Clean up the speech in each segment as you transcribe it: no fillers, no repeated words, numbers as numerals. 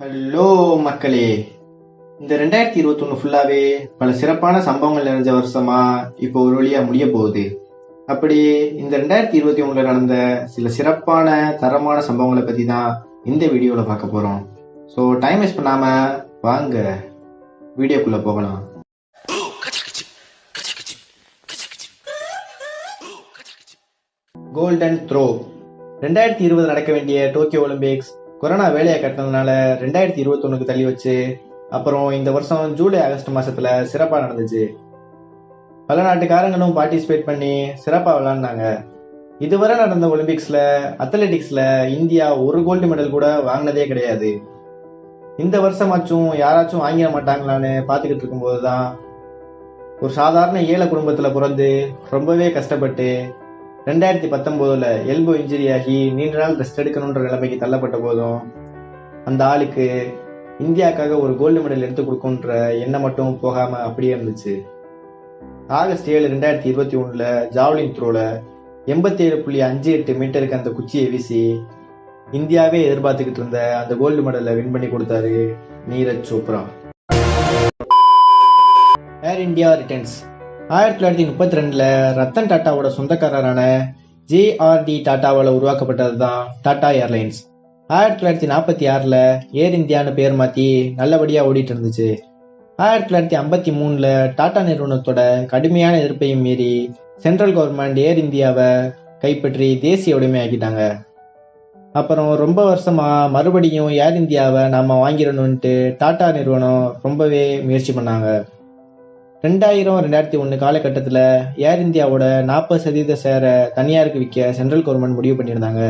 Hello மக்களே, இந்த 2021 ஃபுல்லாவே பல சிறப்பான சம்பவங்கள் நிறைஞ்ச வருஷமா இப்போ ஒரு வழியா முடிய போகுது. அப்படி இந்த 2021 நடந்த சில சிறப்பான தரமான சம்பவங்களை பத்தி தான் இந்த வீடியோல பார்க்க போறோம். ஸோ டைம் வேஸ்ட் பண்ணாம வாங்க வீடியோக்குள்ள போகலாம். Golden throw. 2020 நடக்க வேண்டிய டோக்கியோ ஒலிம்பிக்ஸ் கொரோனா வேலையை கட்டினதுனால 2021 தள்ளி வச்சு, அப்புறம் இந்த வருஷம் ஜூலை ஆகஸ்ட் மாசத்துல சிறப்பா நடந்துச்சு. பல நாட்டுக்காரங்களும் பார்ட்டிசிபேட் பண்ணி சிறப்பா விளையாடினாங்க. இதுவரை நடந்த ஒலிம்பிக்ஸ்ல அத்லெட்டிக்ஸ்ல இந்தியா ஒரு கோல்டு மெடல் கூட வாங்கினதே கிடையாது. இந்த வருஷமாச்சும் யாராச்சும் வாங்கிட மாட்டாங்களான்னு பாத்துக்கிட்டு இருக்கும் போதுதான் ஒரு சாதாரண ஏழை குடும்பத்துல பிறந்து ரொம்பவே கஷ்டப்பட்டு 2019 எல்போ இன்ஜுரி ஆகி நீண்ட நாள் ரெஸ்ட் எடுக்கணுன்ற நிலைமைக்கு தள்ளப்பட்ட போதும் அந்த ஆளுக்கு இந்தியாவுக்காக ஒரு கோல்டு மெடல் எடுத்து கொடுக்குன்ற எண்ணம் மட்டும் போகாம அப்படியே இருந்துச்சு. ஆகஸ்ட் 7, 2021 ஜாவ்லின் த்ரோல 87.58 மீட்டருக்கு அந்த குச்சியை வீசி இந்தியாவே எதிர்பார்த்துக்கிட்டு இருந்த அந்த கோல்டு மெடலை வின் பண்ணி கொடுத்தாரு Neeraj Chopra. Air India returns. 1932 Ratan டாட்டாவோட சொந்தக்காரரான JRD டாட்டாவால் உருவாக்கப்பட்டதுதான் டாடா ஏர்லைன்ஸ். 1946 ஏர் இந்தியான்னு பேர் மாத்தி நல்லபடியா ஓடிட்டு இருந்துச்சு. 1953 டாடா நிறுவனத்தோட கடுமையான எதிர்ப்பையும் மீறி சென்ட்ரல் கவர்மெண்ட் ஏர் இந்தியாவை கைப்பற்றி தேசிய உடைமை ஆக்கிட்டாங்க. அப்புறம் ரொம்ப வருஷமா மறுபடியும் ஏர் இந்தியாவை நாம வாங்கிடணும்ட்டு டாடா நிறுவனம் ரொம்பவே முயற்சி பண்ணாங்க. 2000-2001 காலகட்டத்தில் ஏர் இந்தியாவோட 40% ஷேரை தனியாருக்கு விற்க சென்ட்ரல் கவர்மெண்ட் முடிவு பண்ணியிருந்தாங்க.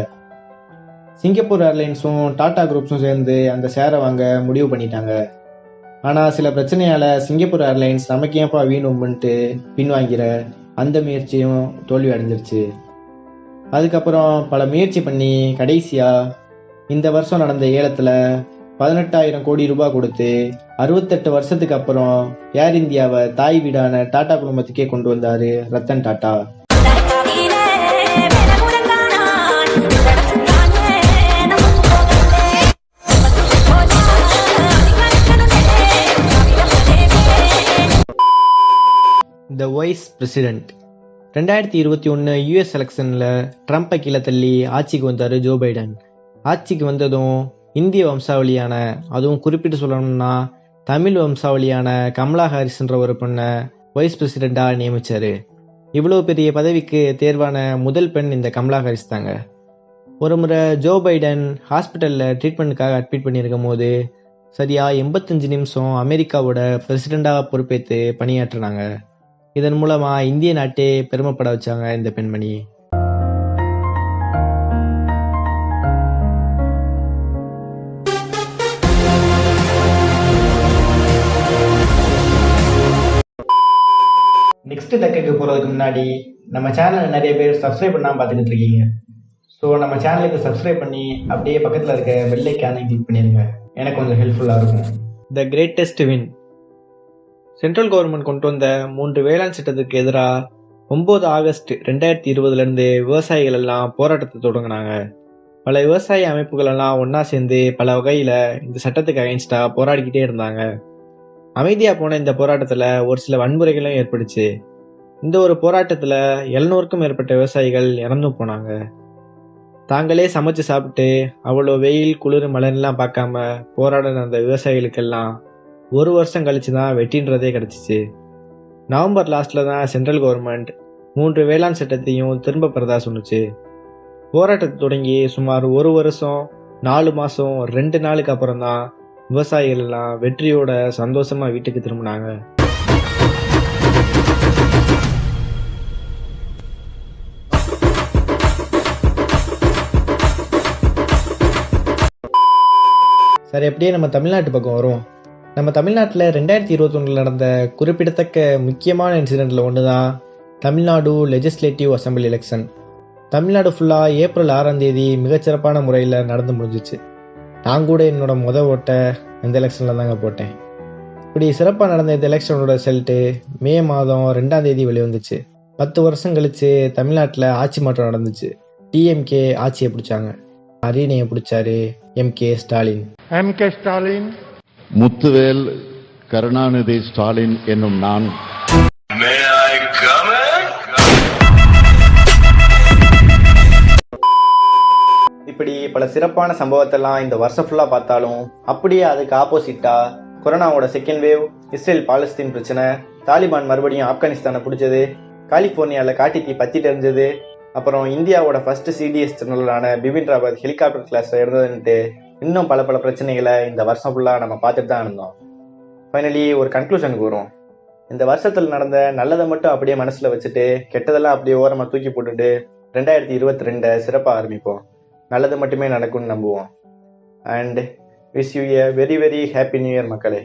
சிங்கப்பூர் ஏர்லைன்ஸும் டாடா குரூப்ஸும் சேர்ந்து அந்த ஷேரை வாங்க முடிவு பண்ணிட்டாங்க. ஆனால் சில பிரச்சனையால சிங்கப்பூர் ஏர்லைன்ஸ் நமக்கு ஏன்பா வீணும்னுட்டு பின்வாங்கிற அந்த முயற்சியும் தோல்வி அடைஞ்சிருச்சு. அதுக்கப்புறம் பல முயற்சி பண்ணி கடைசியா இந்த வருஷம் நடந்த ஏலத்துல 18,000 கோடி ரூபாய் கொடுத்து 68 வருஷத்துக்கு அப்புறம் ஏர் இந்தியாவை தாய் வீடான டாடா குடும்பத்துக்கே கொண்டு வந்தாரு Ratan Tata. The vice president. 2021 US எலெக்ஷன்ல ட்ரம்பை கீழே தள்ளி ஆட்சிக்கு வந்தாரு ஜோ பைடன். ஆட்சிக்கு வந்ததும் இந்திய வம்சாவளியான, அதுவும் குறிப்பிட்டு சொல்லணும்னா தமிழ் வம்சாவளியான கமலா ஹாரிஸ்ன்ற ஒரு பெண்ணை வைஸ் பிரசிடெண்டா நியமிச்சாரு. இவ்வளவு பெரிய பதவிக்கு தேர்வான முதல் பெண் இந்த கமலா ஹாரிஸ் தாங்க. ஒரு முறை ஜோ பைடன் ஹாஸ்பிட்டல்ல ட்ரீட்மெண்ட்டுக்காக அட்மிட் பண்ணியிருக்கும் போது சரியா 85 நிமிஷம் அமெரிக்காவோட பிரசிடெண்டா பொறுப்பேற்று பணியாற்றினாங்க. இதன் மூலமா இந்திய நாட்டே பெருமைப்பட வச்சாங்க இந்த பெண்மணி. நெக்ஸ்ட் தக்கைக்கு போகிறதுக்கு முன்னாடி நம்ம சேனல் நிறைய பேர் சப்ஸ்கிரைப் பண்ணாமல் பார்த்துக்கிட்டு இருக்கீங்க. ஸோ நம்ம சேனலுக்கு சப்ஸ்கிரைப் பண்ணி அப்படியே பக்கத்தில் இருக்க பெல் ஐகானை கிளிக் பண்ணிடுங்க. எனக்கு கொஞ்சம் ஹெல்ப்ஃபுல்லாக இருக்கும். The greatest win. Central government கொண்டு வந்த 3 வேளாண் சட்டத்துக்கு எதிராக 9 ஆகஸ்ட் 2020 விவசாயிகள் எல்லாம் போராட்டத்தை தொடங்கினாங்க. பல விவசாய அமைப்புகள் எல்லாம் ஒன்னா சேர்ந்து பல வகையில் இந்த சட்டத்துக்கு அகைன்ஸ்டா போராடிக்கிட்டே இருந்தாங்க. அமைதியா போன இந்த போராட்டத்துல ஒரு சில வன்முறைகளும் ஏற்பட்டுச்சு. இந்த ஒரு போராட்டத்துல 700க்கும் மேற்பட்ட விவசாயிகள் இறந்து போனாங்க. தாங்களே சமைச்சு சாப்பிட்டு அவ்வளோ வெயில் குளிர் மழைலாம் பார்க்காம போராடின அந்த விவசாயிகளுக்கெல்லாம் 1 வருஷம் கழிச்சுதான் வெற்றின்றதே கிடைச்சிச்சு. நவம்பர் லாஸ்ட்ல தான் சென்ட்ரல் கவர்மெண்ட் 3 வேளாண் சட்டத்தையும் திரும்ப பெறதா சொன்னுச்சு. போராட்டத்தை தொடங்கி சுமார் 1 வருஷம் 4 மாசம் 2 நாளுக்கு அப்புறம் தான் விவசாயிகள் எல்லாம் வெற்றியோட சந்தோஷமா வீட்டுக்கு திரும்பினாங்க. சரி, அப்படியே நம்ம தமிழ்நாட்டு பக்கம் வரும். நம்ம தமிழ்நாட்டில் 2021 நடந்த குறிப்பிடத்தக்க முக்கியமான இன்சிடென்ட்ல ஒன்று தான் Tamil Nadu legislative assembly election. Tamil Nadu ஃபுல்லாக ஏப்ரல் 6ஆம் தேதி மிகச்சிறப்பான முறையில் நடந்து முடிஞ்சிச்சு. நான் கூட என்னோட ஓட்டை இந்த எலெக்ஷனில் தாங்க போட்டேன். இப்படி சிறப்பாக நடந்த இந்த எலெக்ஷனோட ரிசல்ட்டு மே மாதம் 2ஆம் தேதி வெளிவந்துச்சு. 10 வருஷம் கழிச்சு தமிழ்நாட்டில் ஆட்சி மாற்றம் நடந்துச்சு. டிஎம்கே ஆட்சியை பிடிச்சாங்க. அரியணையை பிடிச்சாரு MK Stalin. M.K. Stalin, Muthuvel Karunanidhi Stalin என்னும் நான் இப்படி பல சிறப்பான சம்பவத்தெல்லாம் இந்த வருஷம் ஃபுல்லா பார்த்தாலும் அப்படியே அதுக்கு ஆப்போசிட்டா கொரோனாவோட செகண்ட் வேவ், இஸ்ரேல் பாலஸ்தீன் பிரச்சனை, தாலிபான் மறுபடியும் ஆப்கானிஸ்தானை பிடிச்சது, கலிபோர்னியால காட்டு தீ பத்தி தெரிஞ்சது, அப்புறம் இந்தியாவோட ஃபர்ஸ்ட் சிடிஎஸ் ஜெனரலான பிபின் ராவத் ஹெலிகாப்டர் கிளாஸ்ல இருந்ததுன்ட்டு இன்னும் பல பல பிரச்சனைகளை இந்த வருஷம் ஃபுல்லா நம்ம பார்த்துட்டு தான் இருந்தோம். ஃபைனலி ஒரு கன்க்ளூஷனுக்கு வரும். இந்த வருஷத்துல நடந்த நல்லதை மட்டும் அப்படியே மனசுல வச்சுட்டு கெட்டதெல்லாம் அப்படியே ஓரமா தூக்கி போட்டுட்டு 2022 சிறப்பா ஆரம்பிப்போம். நல்லது மட்டுமே நடக்கும்னு நம்புவோம். And wish you a very very happy new year மக்களே.